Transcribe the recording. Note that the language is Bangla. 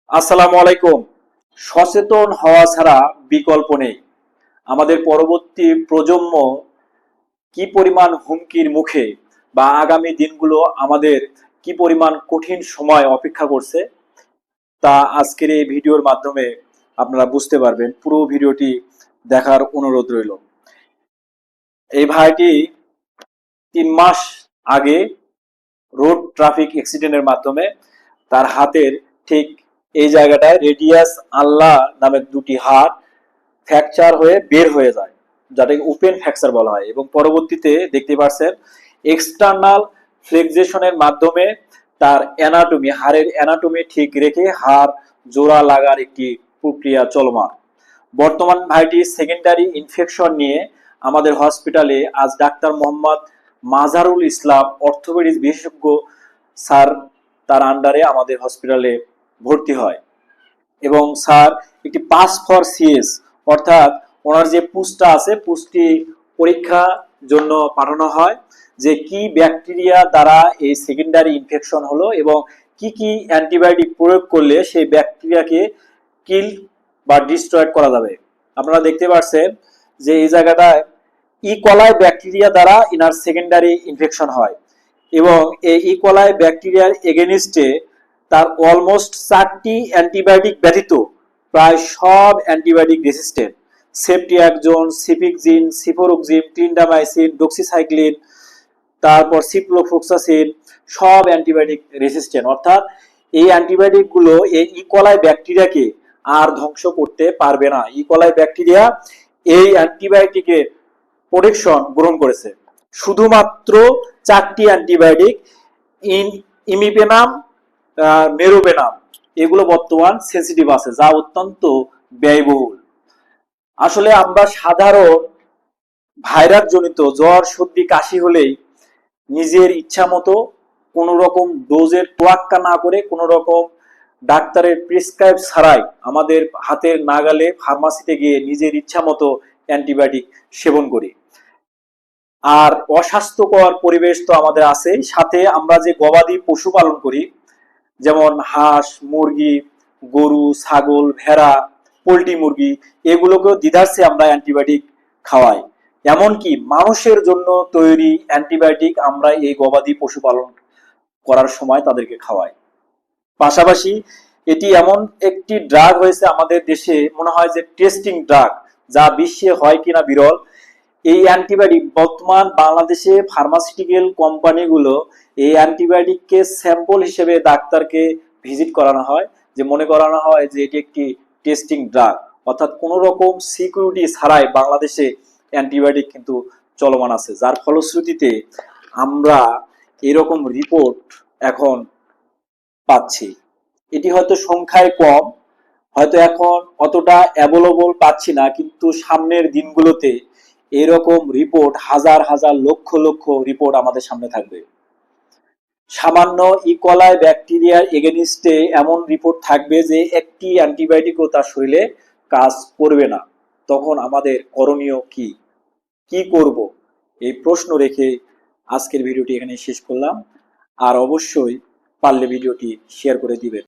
আসসালামু আলাইকুম। সচেতন হওয়া ছাড়া বিকল্প নেই। আমাদের পরবর্তী প্রজন্ম কি পরিমাণ হুমকির মুখে বা আগামী দিনগুলো আমাদের কি পরিমাণ কঠিন সময় অপেক্ষা করছে তা আজকের এই ভিডিওর মাধ্যমে আপনারা বুঝতে পারবেন। পুরো ভিডিওটি দেখার অনুরোধ রইল। এই ভাইটি 3 মাস আগে রোড ট্রাফিক অ্যাক্সিডেন্টের মাধ্যমে তার হাতের ঠিক এই জায়গাটায় রেডিয়াস আল্লাহ নামের দুটি হাড় ফ্র্যাকচার হয়ে বের হয়ে যায়, যাটাকে ওপেন ফ্র্যাকচার বলা হয়। এবং পরবর্তীতে দেখতে পাচ্ছেন এক্সটার্নাল ফ্লেক্সেশনের মাধ্যমে তার অ্যানাটমি, হাড়ের অ্যানাটমি ঠিক রেখে হাড় জোড়া লাগার একটি প্রক্রিয়া চলমান। বর্তমান ভাইটি সেকেন্ডারি ইনফেকশন নিয়ে আমাদের হসপিটালে আজ ডাক্তার মোহাম্মদ মাজারুল ইসলাম অর্থোপেডিক্স বিশেষজ্ঞ স্যার তার আন্ডারে আমাদের হসপিটালে ভর্তি হয়। এবং স্যার একটি পাস ফর সিএস অর্থাৎ ওনার যে পুস্টটা আছে পুষ্টি পরীক্ষা জন্য পাঠানো হয় যে কি ব্যাকটেরিয়া দ্বারা এই সেকেন্ডারি ইনফেকশন হলো এবং কি কি অ্যান্টিবায়োটিক প্রয়োগ করলে সেই ব্যাকটেরিয়াকে কিল বা ডিস্ট্রয়েড করা যাবে। আপনারা দেখতে পাচ্ছেন যে এই জায়গাটায় ইকলাই ব্যাকটেরিয়া দ্বারা ইনার সেকেন্ডারি ইনফেকশন হয় এবং এই ইকলাই ব্যাকটেরিয়ার এগেনিস্টে তার অলমোস্ট 4টি অ্যান্টিবায়োটিক ব্যতীত প্রায় সব অ্যান্টিবায়োটিক রেসিস্টেন্ট। সেফটিয়াকজোন, সিফিকজিন, সিফোরোক্সিম, ক্লিন্ডামাইসিন, ডক্সিসাইক্লিন, তারপর সিপ্রোফ্লক্সাসিন সব অ্যান্টিবায়োটিক রেসিস্টেন্ট। অর্থাৎ এই অ্যান্টিবায়োটিকগুলো এই ইকলাই ব্যাকটেরিয়াকে আর ধ্বংস করতে পারবে না। ইকলাই ব্যাকটেরিয়া এই অ্যান্টিবায়োটিকের প্রোটেকশন গ্রহণ করেছে। শুধুমাত্র 4টি অ্যান্টিবায়োটিক ইমিপেনাম, মেরোপেনাম এগুলো বর্তমান সেন্সিটিভ আছে, যা অত্যন্ত ব্যয়বহুল। আসলে আমরা সাধারণ ভাইরাস জনিত জ্বর সর্দি কাশি হলেই নিজের ইচ্ছা মতো কোনো রকম ডোজের তোয়াক্কা না করে কোনো রকম ডাক্তারের প্রেসক্রাইব ছাড়াই আমাদের হাতের নাগালে ফার্মাসিতে গিয়ে নিজের ইচ্ছা মতো অ্যান্টিবায়োটিক সেবন করি। আর অস্বাস্থ্যকর পরিবেশ তো আমাদের আছেই, সাথে আমরা যে গবাদি পশু পালন করি যেমন হাঁস, মুরগি, গরু, ছাগল, ভেড়া, পোল্ট্রি মুরগি এগুলোকেও দ্বিধার্সে আমরা অ্যান্টিবায়োটিক খাওয়াই। এমনকি মানুষের জন্য তৈরি অ্যান্টিবায়োটিক আমরা এই গবাদি পশু পালন করার সময় তাদেরকে খাওয়াই। পাশাপাশি এটি এমন একটি ড্রাগ হয়েছে আমাদের দেশে, মনে হয় যে টেস্টিং ড্রাগ, যা বিশ্বে হয় কিনা বিরল। এই অ্যান্টিবায়োটিক বর্তমান বাংলাদেশে ফার্মাসিউটিক্যাল কোম্পানিগুলো এই অ্যান্টিবায়োটিককে স্যাম্পল হিসেবে ডাক্তারকে ভিজিট করানো হয়, যে মনে করানো হয় যে এটি একটি টেস্টিং ড্রাগ। অর্থাৎ কোনো রকম সিকিউরিটি ছাড়াই বাংলাদেশে অ্যান্টিবায়োটিক কিন্তু চলমান আছে, যার ফলশ্রুতিতে আমরা এরকম রিপোর্ট এখন পাচ্ছি। এটি হয়তো সংখ্যায় কম, হয়তো এখন অতটা অ্যাভেলেবল পাচ্ছি না, কিন্তু সামনের দিনগুলোতে এরকম রিপোর্ট হাজার হাজার লক্ষ লক্ষ রিপোর্ট আমাদের সামনে থাকবে। সামান্য ইকলাই ব্যাকটেরিয়ার এগেনিস্টে এমন রিপোর্ট থাকবে যে একটি অ্যান্টিবায়োটিকও তার শরীরে কাজ করবে না। তখন আমাদের করণীয় কি, কি করব, এই প্রশ্ন রেখে আজকের ভিডিওটি এখানে শেষ করলাম। আর অবশ্যই পারলে ভিডিওটি শেয়ার করে দিবেন।